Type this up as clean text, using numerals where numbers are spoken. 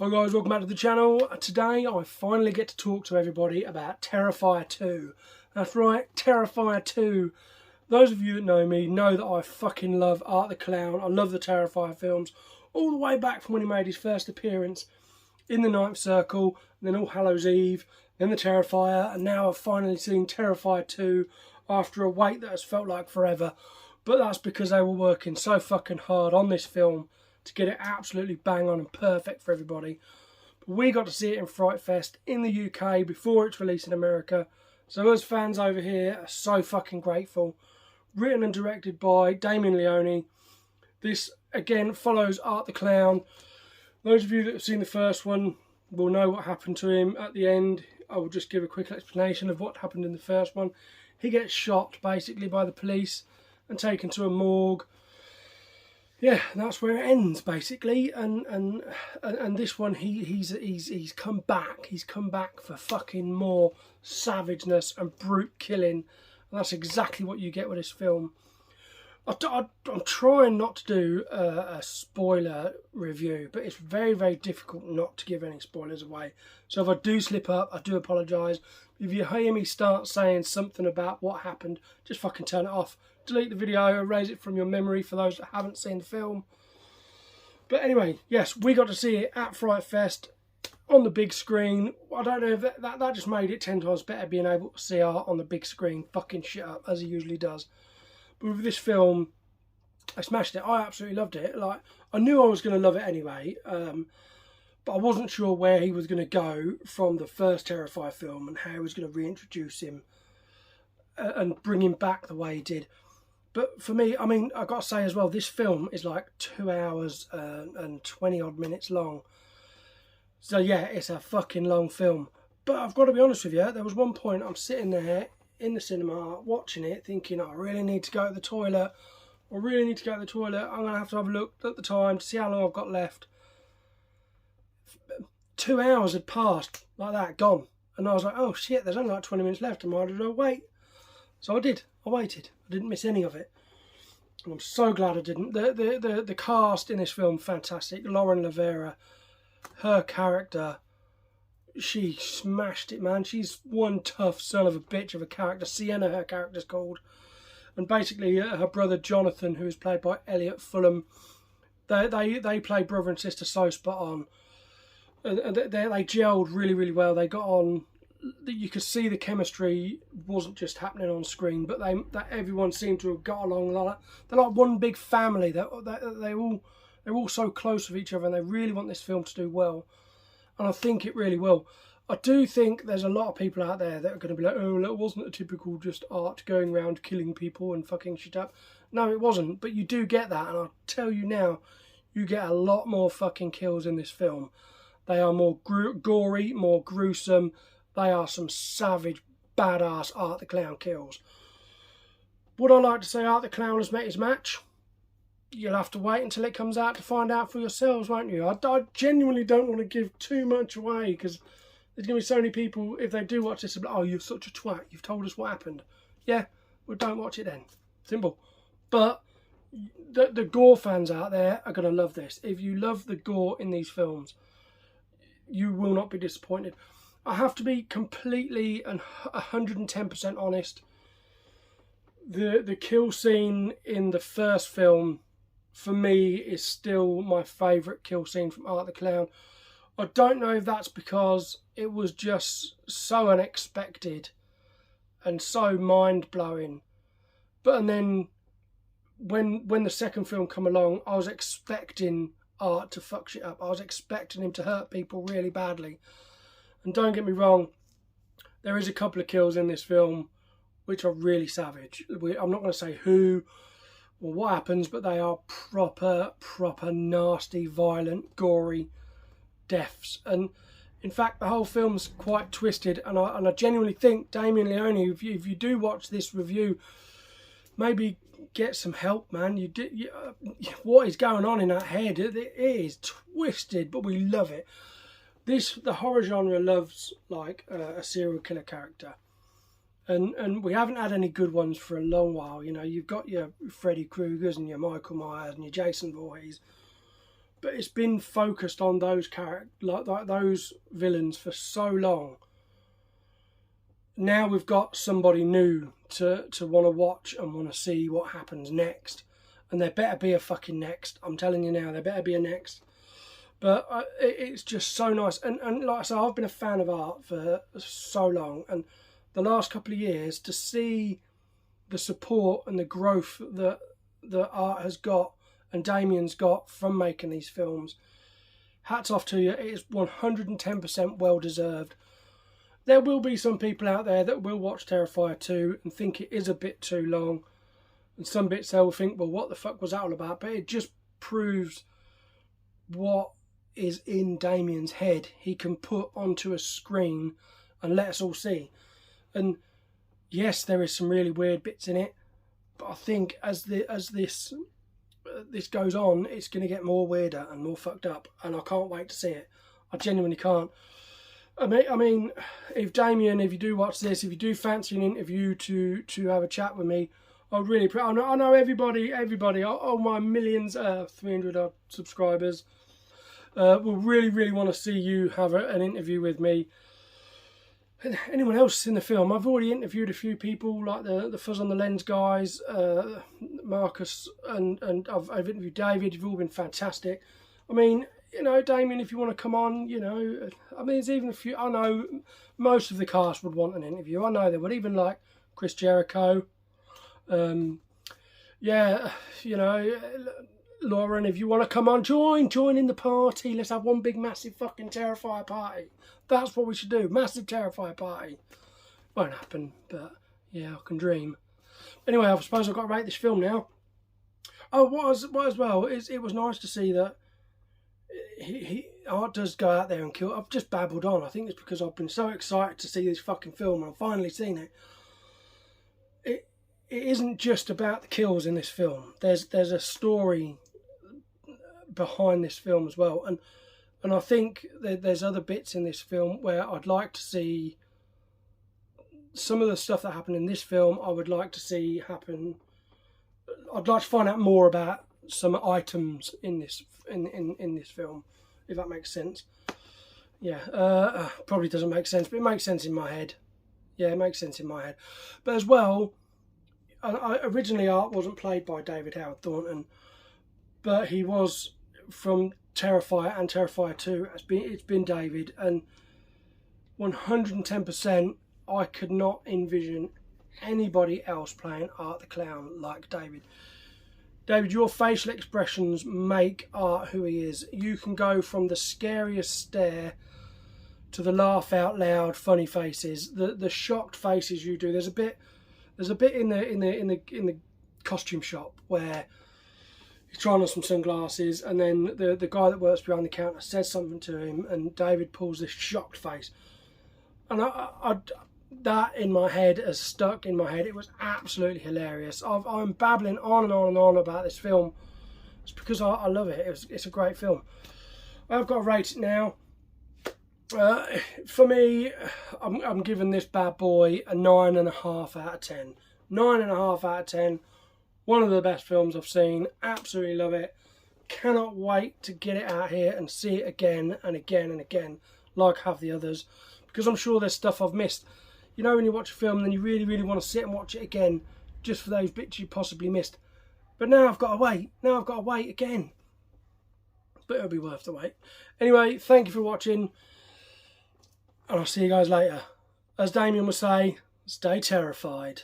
Hi guys, welcome back to the channel. Today I finally get to talk to everybody about Terrifier 2. That's right, Terrifier 2. Those of you that know me know that I fucking love Art the Clown. I love the Terrifier films. All the way back from when he made his first appearance in the Ninth Circle, then All Hallows Eve, then the Terrifier, and now I've finally seen Terrifier 2 after a wait that has felt like forever. But that's because they were working so fucking hard on this film to get it absolutely bang on and perfect for everybody. But we got to see it in FrightFest in the UK before it's released in America. So us fans over here are so fucking grateful. Written and directed by Damien Leone. This again follows Art the Clown. Those of you that have seen the first one will know what happened to him at the end. I will just give a quick explanation of what happened in the first one. He gets shot basically by the police and taken to a morgue. Yeah, that's where it ends basically, and this one he's come back. He's come back for fucking more savageness and brute killing, and that's exactly what you get with this film. I'm trying not to do a spoiler review, but it's very, very difficult not to give any spoilers away. So if I do slip up, I do apologise. If you hear me start saying something about what happened, just fucking turn it off. Delete the video, erase it from your memory for those that haven't seen the film. But anyway, yes, we got to see it at FrightFest on the big screen. I don't know if that just made it 10 times better being able to see Art on the big screen fucking shit up as he usually does. But with this film, I smashed it. I absolutely loved it. Like, I knew I was going to love it anyway, but I wasn't sure where he was going to go from the first Terrifier film and how he was going to reintroduce him and bring him back the way he did. But for me, I mean, I've got to say as well, this film is like 2 hours and 20 odd minutes long. So yeah, it's a fucking long film. But I've got to be honest with you, there was one point I'm sitting there in the cinema watching it thinking, I really need to go to the toilet. I'm going to have a look at the time to see how long I've got left. 2 hours had passed like that, gone. And I was like, oh shit, there's only like 20 minutes left. I might as well wait. So I did. I waited. I didn't miss any of it. And I'm so glad I didn't. The cast in this film, fantastic. Lauren Lavera, her character, she smashed it, man. She's one tough son of a bitch of a character. Sienna, her character's called. And basically her brother Jonathan, who is played by Elliot Fulham, they play brother and sister so spot on. And they gelled really, really well. They got on. You could see the chemistry wasn't just happening on screen, but that everyone seemed to have got along. They're like one big family. They're all so close with each other, and they really want this film to do well. And I think it really will. I do think there's a lot of people out there that are going to be like, oh, that wasn't a typical just Art going around killing people and fucking shit up. No, it wasn't. But you do get that, and I'll tell you now, you get a lot more fucking kills in this film. They are more gory, more gruesome. They are some savage, badass Art the Clown kills. Would I like to say Art the Clown has met his match? You'll have to wait until it comes out to find out for yourselves, won't you? I genuinely don't want to give too much away, because there's going to be so many people, if they do watch this, they'll be like, oh, you're such a twat, you've told us what happened. Yeah, well, don't watch it then. Simple. But the gore fans out there are going to love this. If you love the gore in these films, you will not be disappointed. I have to be completely and 110% honest. The kill scene in the first film, for me, is still my favourite kill scene from Art the Clown. I don't know if that's because it was just so unexpected and so mind-blowing. And then when the second film come along, I was expecting Art to fuck shit up. I was expecting him to hurt people really badly. And don't get me wrong, there is a couple of kills in this film which are really savage. I'm not going to say who or what happens, but they are proper nasty, violent, gory deaths. And in fact, the whole film's quite twisted. And I genuinely think Damien Leone, if you do watch this review, maybe get some help, man. What is going on in that head? It is twisted, but we love it. The horror genre loves like a serial killer character, and we haven't had any good ones for a long while. You know, you've got your Freddy Kruegers and your Michael Myers and your Jason Voorhees, but it's been focused on those like those villains for so long. Now we've got somebody new to want to watch and want to see what happens next. And there better be a fucking next. I'm telling you now, there better be a next. But it's just so nice. And like I said, I've been a fan of art for so long. And the last couple of years, to see the support and the growth that art has got and Damien's got from making these films, hats off to you. It is 110% well deserved. There will be some people out there that will watch Terrifier 2 and think it is a bit too long. And some bits they'll think, well, what the fuck was that all about? But it just proves what is in Damien's head. He can put onto a screen and let us all see. And yes, there is some really weird bits in it. But I think as this goes on, it's going to get more weirder and more fucked up. And I can't wait to see it. I genuinely can't. I mean, if Damien, if you do watch this, if you do fancy an interview to have a chat with me, I'd really. I know everybody, all my millions, 300 odd subscribers, will really want to see you have an interview with me. And anyone else in the film, I've already interviewed a few people, like the Fuzz on the Lens guys, Marcus, and I've interviewed David. You've all been fantastic. I mean, you know, Damien, if you want to come on, you know, I mean, there's even a few. I know most of the cast would want an interview. I know they would, even like Chris Jericho. Yeah, you know, Lauren, if you want to come on, join in the party. Let's have one big massive fucking Terrifier party. That's what we should do. Massive Terrifier party. Won't happen, but yeah, I can dream. Anyway, I suppose I've got to rate this film now. Oh, what as well is it was nice to see that Art does go out there and kill. I've just babbled on. I think it's because I've been so excited to see this fucking film and I've finally seen it. It isn't just about the kills in this film. There's a story behind this film as well, and I think there's other bits in this film where I'd like to see some of the stuff that happened in this film. I would like to see happen. I'd like to find out more about some items in this in this film, if that makes sense. Yeah, probably doesn't make sense, but it makes sense in my head. Yeah, it makes sense in my head. But as well, originally Art wasn't played by David Howard Thornton, but he was from Terrifier and Terrifier 2. It's been David, and 110% I could not envision anybody else playing Art the Clown like David. David, your facial expressions make Art who he is. You can go from the scariest stare to the laugh out loud funny faces, the shocked faces you do. There's a bit in the costume shop where he's trying on some sunglasses, and then the guy that works behind the counter says something to him, and David pulls this shocked face, and that in my head has stuck in my head. It was absolutely hilarious. I'm babbling on and on and on about this film. It's because I love it. It's a great film. I've got to rate it now. For me, I'm giving this bad boy a 9.5 out of 10. 9.5 out of 10. One of the best films I've seen. Absolutely love it. Cannot wait to get it out here and see it again and again and again, like have the others, because I'm sure there's stuff I've missed. You know, when you watch a film, then you really want to sit and watch it again, just for those bits you possibly missed. But now I've got to wait. Now I've got to wait again. But it'll be worth the wait. Anyway, thank you for watching. And I'll see you guys later. As Damien would say, stay terrified.